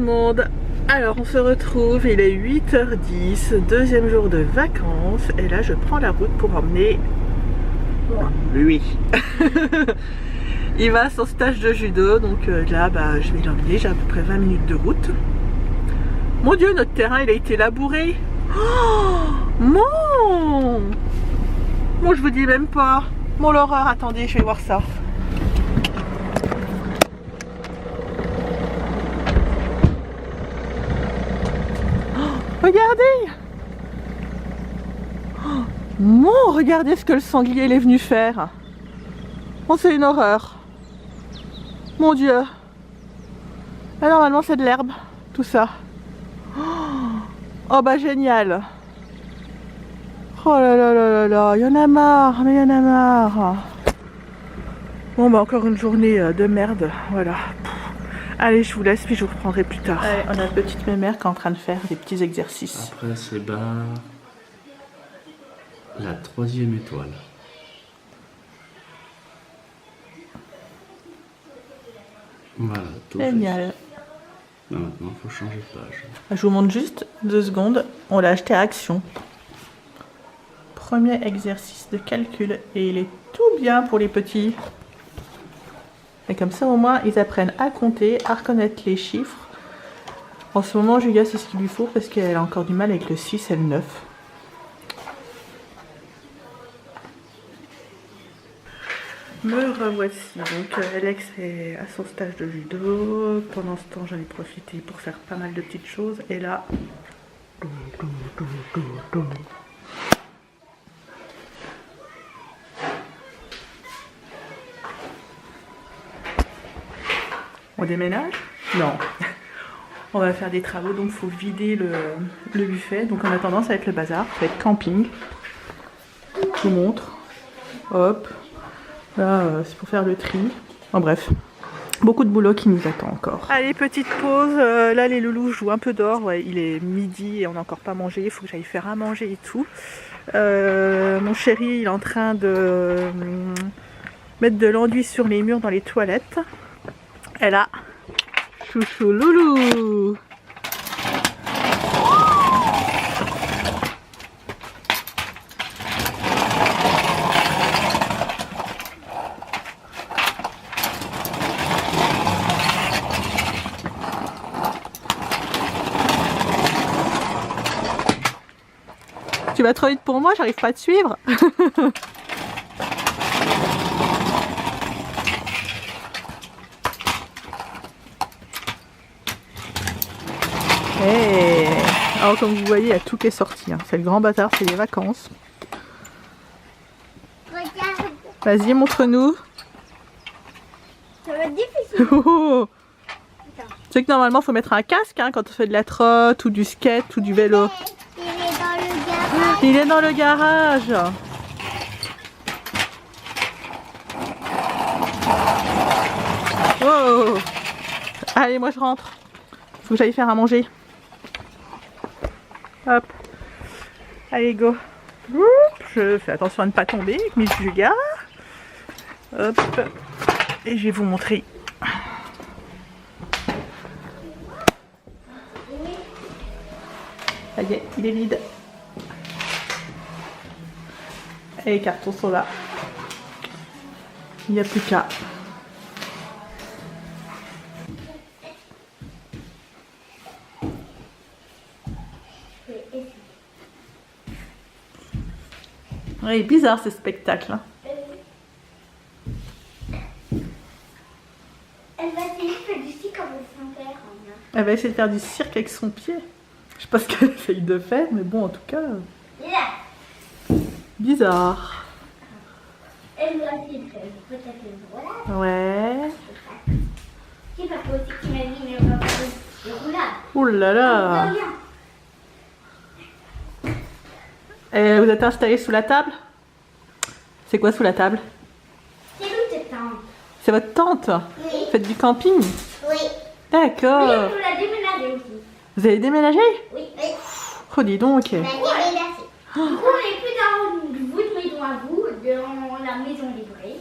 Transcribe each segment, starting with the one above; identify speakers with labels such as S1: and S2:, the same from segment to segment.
S1: monde. Alors on se retrouve, il est 8h10, deuxième jour de vacances et là je prends la route pour emmener lui. Il va à son stage de judo, donc là je vais l'emmener, j'ai à peu près 20 minutes de route. Mon Dieu, notre terrain il a été labouré. Oh, mon je vous dis même pas. Mon l'horreur, attendez, je vais voir ça. Regardez! Oh, mon, regardez ce que le sanglier il est venu faire. Oh, c'est une horreur. Mon Dieu. Ah, normalement c'est de l'herbe, tout ça. Oh bah génial. Oh là là là là là, il y en a marre, mais il y en a marre. Bon bah encore une journée de merde, voilà. Allez, je vous laisse, puis je vous reprendrai plus tard. Allez, on a la petite mémère qui est en train de faire des petits exercices.
S2: Après, c'est la 3e étoile. Voilà, tout
S1: génial.
S2: Là, maintenant, il faut changer de page.
S1: Je vous montre juste 2 secondes. On l'a acheté à Action. Premier exercice de calcul. Et il est tout bien pour les petits. Et comme ça, au moins, ils apprennent à compter, à reconnaître les chiffres. En ce moment, Julia, c'est ce qu'il lui faut parce qu'elle a encore du mal avec le 6 et le 9. Me revoici. Donc, Alex est à son stage de judo. Pendant ce temps, j'en ai profité pour faire pas mal de petites choses. Et là... On déménage? Non. On va faire des travaux, donc il faut vider le buffet. Donc en attendant, ça va être le bazar. Ça va être camping. Je vous montre. Hop. Là, c'est pour faire le tri. En bref. Beaucoup de boulot qui nous attend encore. Allez, petite pause. Là, les loulous jouent un peu dehors. Ouais, il est midi et on n'a encore pas mangé. Il faut que j'aille faire à manger et tout. Mon chéri, il est en train de mettre de l'enduit sur les murs dans les toilettes. Et là, chouchou loulou. Tu vas trop vite pour moi, j'arrive pas à te suivre. Hey. Alors comme vous voyez, il y a tout qui est sorti. Hein. C'est le grand bâtard, c'est les vacances.
S3: Regarde.
S1: Vas-y, montre-nous.
S3: Ça va être difficile.
S1: Oh. Tu sais que normalement, il faut mettre un casque hein, quand on fait de la trotte ou du skate ou du vélo.
S3: Il est dans le garage.
S1: Il est dans le garage. Oh. Allez, moi je rentre. Faut que j'aille faire à manger. Hop. Allez, go. Je fais attention à ne pas tomber avec mes Julia. Hop. Et je vais vous montrer. Ça y est, il est vide. Et les cartons sont là. Il n'y a plus qu'à. Ouais, bizarre ce spectacle. Hein.
S3: Elle va essayer de faire du cirque avec son père.
S1: Elle va essayer de faire du cirque avec son pied. Je sais pas ce qu'elle essaye de faire, mais bon, en tout cas... Bizarre.
S3: Elle va essayer de faire peut-être une roulade.
S1: Ouais.
S3: C'est pas possible qu'il m'a dit, mais on va faire une roulade.
S1: Ouh là là. Et vous êtes installés sous la table? C'est quoi sous la table?
S3: C'est nous cette tente.
S1: C'est votre tente?
S3: Oui.
S1: Vous faites du camping?
S3: Oui.
S1: D'accord.
S3: Oui, on l'a déménagé aussi.
S1: Vous avez déménagé?
S3: Oui.
S1: Oh, dis donc.
S3: On a déménagé. Du coup, on n'est plus dans votre maison à vous, dans la maison livrée.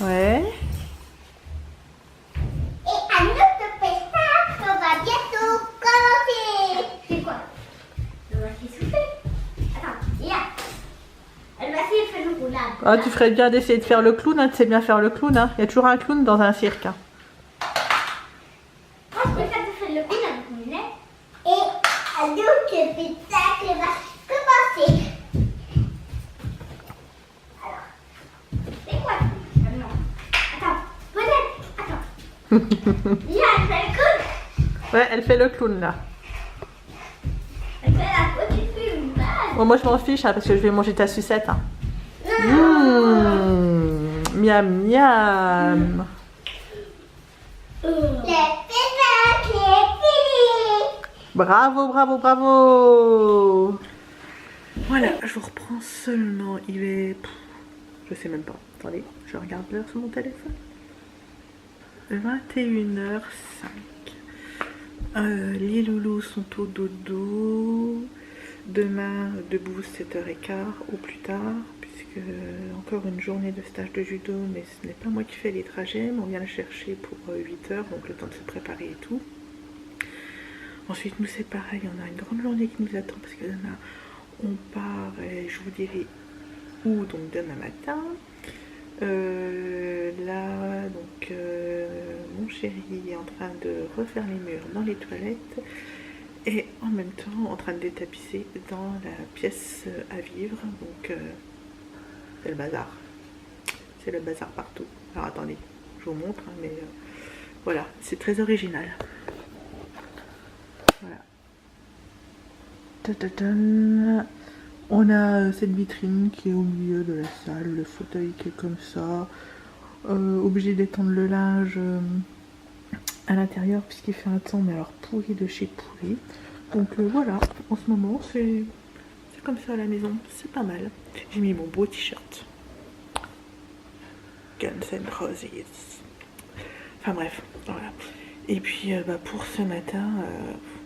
S1: Ouais.
S3: Et à notre spectacle, on va bientôt.
S1: Ah, tu ferais bien d'essayer de faire le clown, hein. Tu sais bien faire le clown, hein. Il y a toujours un clown dans un cirque. Hein.
S3: Moi, je préfère te faire le clown avec mon nez. Et donc, le spectacle va commencer. Alors, c'est quoi? Non. Attends, peut-être. Attends. Là, elle fait le clown.
S1: Ouais, elle fait le clown là.
S3: Elle fait la petite film.
S1: Bon, moi je m'en fiche hein, parce que je vais manger ta sucette. Hein. Miam miam.
S3: Le spectacle est fini.
S1: Bravo, bravo, bravo. Voilà, je vous reprends seulement. Il est... je sais même pas. Attendez, je regarde l'heure sur mon téléphone. 21h05. Les loulous sont au dodo. Demain, debout 7h15 au plus tard, puisque encore une journée de stage de judo, mais ce n'est pas moi qui fais les trajets, mais on vient le chercher pour 8h, donc le temps de se préparer et tout. Ensuite, nous c'est pareil, on a une grande journée qui nous attend, parce que demain, on part, et je vous dirai où, donc demain matin. Là, donc, mon chéri est en train de refaire les murs dans les toilettes. Et en même temps en train de détapisser dans la pièce à vivre, donc c'est le bazar. C'est le bazar partout. Alors attendez, je vous montre, hein, mais voilà, c'est très original. Voilà. Ta-ta-tan. On a cette vitrine qui est au milieu de la salle, le fauteuil qui est comme ça, obligé d'étendre le linge à l'intérieur puisqu'il fait un temps mais alors pourri de chez pourri. Donc voilà, en ce moment c'est comme ça à la maison, c'est pas mal. J'ai mis mon beau t-shirt Guns N' Roses. Enfin bref, voilà. Et puis pour ce matin,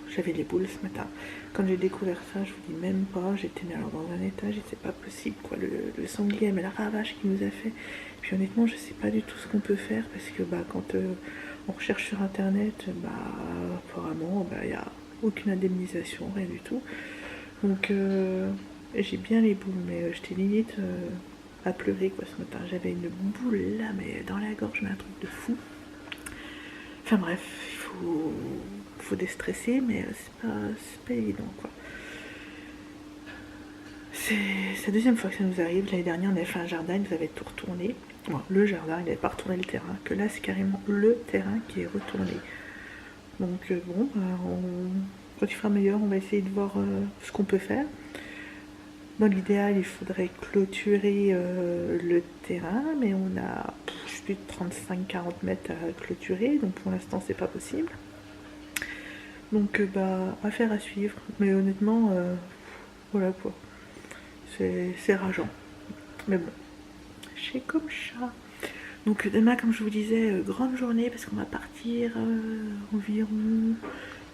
S1: j'avais les boules ce matin. Quand j'ai découvert ça, je vous dis même pas, j'étais alors dans un état, c'est pas possible quoi, le sanglier mais la ravage qu'il nous a fait. Et puis honnêtement, je sais pas du tout ce qu'on peut faire parce que quand on recherche sur internet, apparemment il n'y a aucune indemnisation, rien du tout. Donc j'ai bien les boules, mais j'étais limite à pleurer quoi ce matin. J'avais une boule là, mais dans la gorge, mais un truc de fou. Enfin bref, il faut déstresser, mais c'est pas évident quoi. C'est la deuxième fois que ça nous arrive. L'année dernière, on avait fait un jardin, il nous avait tout retourné. Bon, le jardin, il n'avait pas retourné le terrain, que là, c'est carrément le terrain qui est retourné. Donc quand il fera meilleur, on va essayer de voir ce qu'on peut faire. Dans l'idéal, il faudrait clôturer le terrain, mais on a plus de 35-40 mètres à clôturer, donc pour l'instant, c'est pas possible. Donc affaire à suivre, mais honnêtement, voilà quoi. C'est rageant. Mais bon, c'est comme ça. Donc demain, comme je vous disais, grande journée parce qu'on va partir environ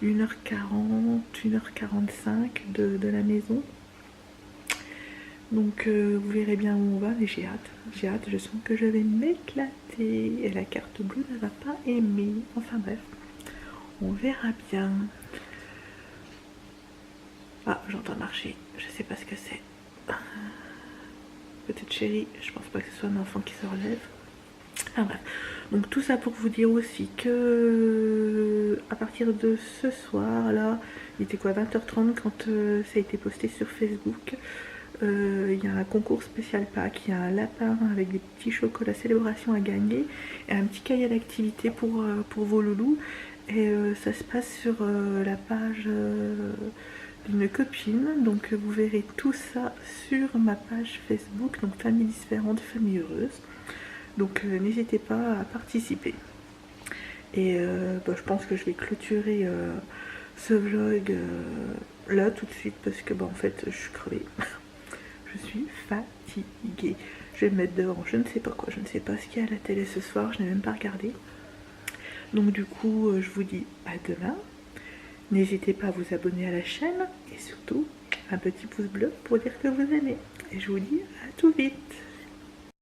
S1: 1h40, 1h45 de la maison. Donc vous verrez bien où on va, mais j'ai hâte. J'ai hâte, je sens que je vais m'éclater. Et la carte bleue ne va pas aimer. Enfin bref, on verra bien. Ah, j'entends marcher, je sais pas ce que c'est. Petite chérie, je pense pas que ce soit un enfant qui se relève. Ah bref, donc tout ça pour vous dire aussi que à partir de ce soir là, il était quoi, 20h30 quand ça a été posté sur Facebook. Il y a un concours spécial Pâques, il y a un lapin avec des petits chocolats célébration à gagner et un petit cahier d'activité pour vos loulous. Et ça se passe sur la page d'une copine, donc vous verrez tout ça sur ma page Facebook, donc Famille différente, famille heureuse. Donc n'hésitez pas à participer. Et je pense que je vais clôturer ce vlog là tout de suite parce que en fait je suis crevée. Je suis fatiguée. Je vais me mettre dehors, je ne sais pas quoi, je ne sais pas ce qu'il y a à la télé ce soir, je n'ai même pas regardé. Donc du coup je vous dis à demain. N'hésitez pas à vous abonner à la chaîne et surtout un petit pouce bleu pour dire que vous aimez. Et je vous dis à tout vite.